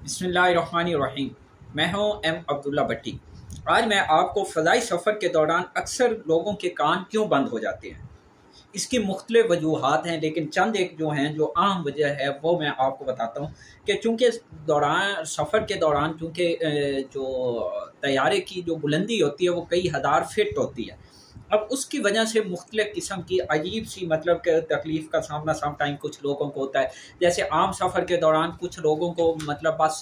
बिस्मिल्लाहिर्रहमानिर्रहीम। मैं हूं एम अब्दुल्ला भट्टी। आज मैं आपको फ़ज़ाई सफ़र के दौरान अक्सर लोगों के कान क्यों बंद हो जाते हैं, इसकी मुख्तलिफ़ वजूहात हैं, लेकिन चंद एक जो हैं जो अहम वजह है वो मैं आपको बताता हूँ कि चूँकि सफ़र के दौरान चूँकि जो तैयारे की जो बुलंदी होती है वो कई हज़ार फीट होती है। अब उसकी वजह से मुख्तलिफ़ किस्म की अजीब सी मतलब कि तकलीफ़ का सामना सम टाइम कुछ लोगों को होता है। जैसे आम सफ़र के दौरान कुछ लोगों को मतलब बस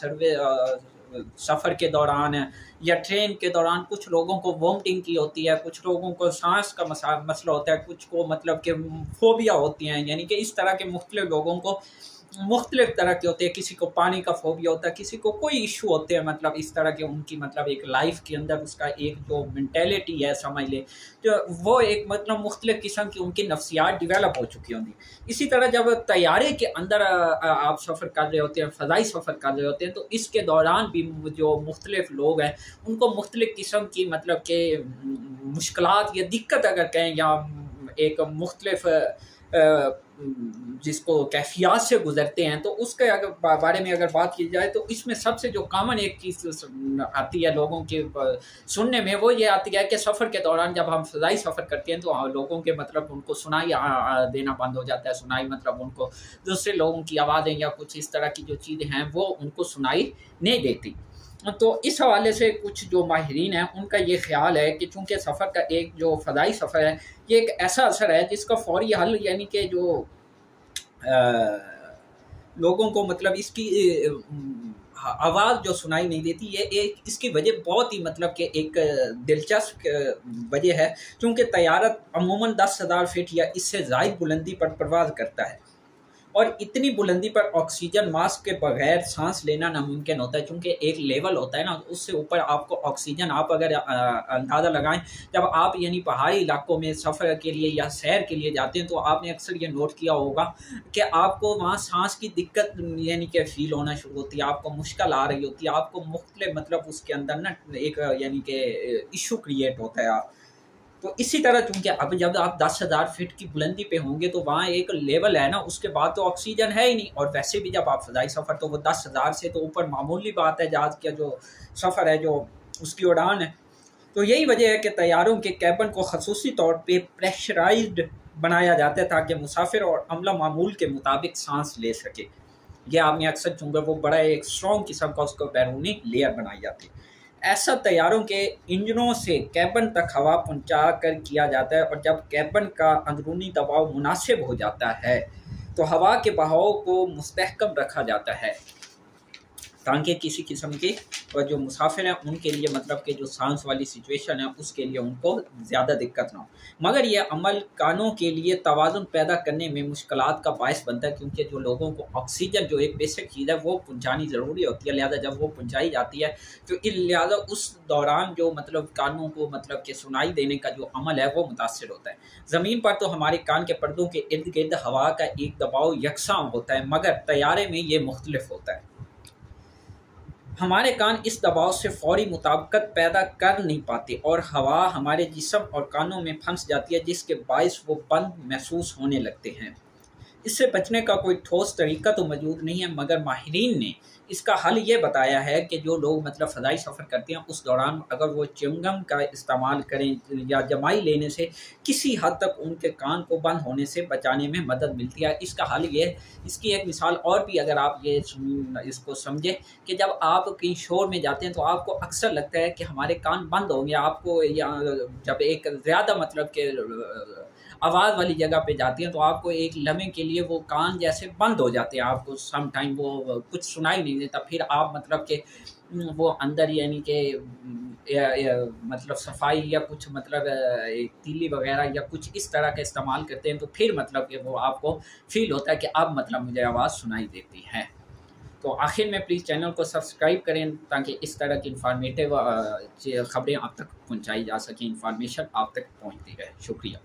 सफ़र के दौरान या ट्रेन के दौरान कुछ लोगों को वोमिटिंग की होती है, कुछ लोगों को सांस का मसला होता है, कुछ को मतलब कि फ़ोबिया होती हैं, यानी कि इस तरह के मुख्तलिफ़ लोगों को मुख्तलिफ़ तरह के होते हैं। किसी को पानी का फ़ोबिया होता है, किसी को कोई इशू होते हैं, मतलब इस तरह के उनकी मतलब एक लाइफ के अंदर उसका एक जो मेंटेलिटी है समझ ले जो वो एक मतलब मुख्तलिफ़ किस्म की उनकी नफ्सियात डिवेलप हो चुकी होंगी। इसी तरह जब तैयारे के अंदर आप सफ़र कर रहे होते हैं, फ़ज़ाई सफ़र कर रहे होते हैं, तो इसके दौरान भी जो मुख्तलिफ़ लोग हैं उनको मुख्तलिफ़ किस्म की मतलब के मुश्किलात या दिक्कत अगर कहें या एक मुख्तलिफ़ जिसको कैफियत से गुजरते हैं, तो उसके अगर बारे में अगर बात की जाए तो इसमें सबसे जो कॉमन एक चीज़ आती है लोगों के सुनने में वो ये आती है कि सफ़र के दौरान जब हम फ़ज़ाई सफ़र करते हैं तो लोगों के मतलब उनको सुनाई देना बंद हो जाता है। सुनाई मतलब उनको दूसरे लोगों की आवाज़ें या कुछ इस तरह की जो चीज़ें हैं वो उनको सुनाई नहीं देती। तो इस हवाले से कुछ जो माहिरीन हैं उनका ये ख़्याल है कि चूँकि सफ़र का एक जो फ़ज़ाई सफ़र है ये एक ऐसा असर है जिसका फ़ौरी हल यानी कि जो लोगों को मतलब इसकी आवाज़ जो सुनाई नहीं देती ये एक इसकी वजह बहुत ही मतलब कि एक दिलचस्प वजह है। क्योंकि तैयारत अमूमन 10,000 फीट या इससे ज़ायद बुलंदी पर परवाज़ करता है और इतनी बुलंदी पर ऑक्सीजन मास्क के बगैर सांस लेना नामुमकिन होता है। क्योंकि एक लेवल होता है ना, उससे ऊपर आपको ऑक्सीजन आप अगर अंदाज़ा लगाएं जब आप यानी पहाड़ी इलाकों में सफ़र के लिए या सैर के लिए जाते हैं तो आपने अक्सर ये नोट किया होगा कि आपको वहाँ सांस की दिक्कत यानी कि फ़ील होना शुरू होती है, आपको मुश्किल आ रही होती है, आपको मुख्तलिफ मतलब उसके अंदर ना एक यानी कि इशू क्रिएट होता है। तो इसी तरह चूँकि अब जब आप 10,000 फीट की बुलंदी पे होंगे तो वहाँ एक लेवल है ना, उसके बाद तो ऑक्सीजन है ही नहीं। और वैसे भी जब आप फ़ज़ाई सफ़र तो वो 10,000 से तो ऊपर मामूली बात है, जहाज़ का जो सफ़र है जो उसकी उड़ान है। तो यही वजह है कि तैयारों के कैबिन को ख़ुसूसी तौर पे प्रेशराइज्ड बनाया जाता है ताकि मुसाफिर और अमला मामूल के मुताबिक सांस ले सके। ये आपने अक्सर चूँकि वो बड़ा एक स्ट्रॉन्ग किस्म का उसको बैरूनी लेयर बनाई जाती है। ऐसा तैयारों के इंजनों से कैबिन तक हवा पहुंचा कर किया जाता है और जब कैबिन का अंदरूनी दबाव मुनासिब हो जाता है तो हवा के बहाव को मुस्तहकम रखा जाता है ताकि किसी किस्म के जो मुसाफिर हैं उनके लिए मतलब कि जो सांस वाली सिचुएशन है उसके लिए उनको ज़्यादा दिक्कत ना हो। मगर यह अमल कानों के लिए तवाज़ुन पैदा करने में मुश्किलात का बायस बनता है, क्योंकि जो लोगों को ऑक्सीजन जो एक बेसिक चीज़ है वो पहुँचानी ज़रूरी होती है। लिहाजा जब वो पहुँचाई जाती है तो लिहाजा उस दौरान जो मतलब कानों को मतलब कि सुनाई देने का जो अमल है वो मुतासर होता है। ज़मीन पर तो हमारे कान के पर्दों के इर्द गिर्द हवा का एक दबाव यकसा होता है, मगर तैयारे में ये मुख्तलिफ होता है। हमारे कान इस दबाव से फौरी मुताबिकत पैदा कर नहीं पाते और हवा हमारे जिस्म और कानों में फंस जाती है, जिसके बायस वो बंद महसूस होने लगते हैं। इससे बचने का कोई ठोस तरीका तो मौजूद नहीं है, मगर माहिरीन ने इसका हल ये बताया है कि जो लोग मतलब फ़ज़ाई सफ़र करते हैं उस दौरान अगर वो च्युइंगम का इस्तेमाल करें या जमाई लेने से किसी हद तक उनके कान को बंद होने से बचाने में मदद मिलती है। इसका हल ये इसकी एक मिसाल और भी अगर आप ये इसको समझें कि जब आप कहीं शोर में जाते हैं तो आपको अक्सर लगता है कि हमारे कान बंद होंगे। आपको या जब एक ज़्यादा मतलब के आवाज़ वाली जगह पे जाती हैं तो आपको एक लम्हे के लिए वो कान जैसे बंद हो जाते हैं, आपको सम टाइम वो कुछ सुनाई नहीं देता। फिर आप मतलब कि वो अंदर यानी कि मतलब सफाई या कुछ मतलब तीली वगैरह या कुछ इस तरह का इस्तेमाल करते हैं तो फिर मतलब कि वो आपको फील होता है कि अब मतलब मुझे आवाज़ सुनाई देती है। तो आखिर में प्लीज़ चैनल को सब्सक्राइब करें ताकि इस तरह की इंफॉर्मेटिव खबरें आप तक पहुंचाई जा सकें, इंफॉर्मेशन आप तक पहुंचती रहे। शुक्रिया।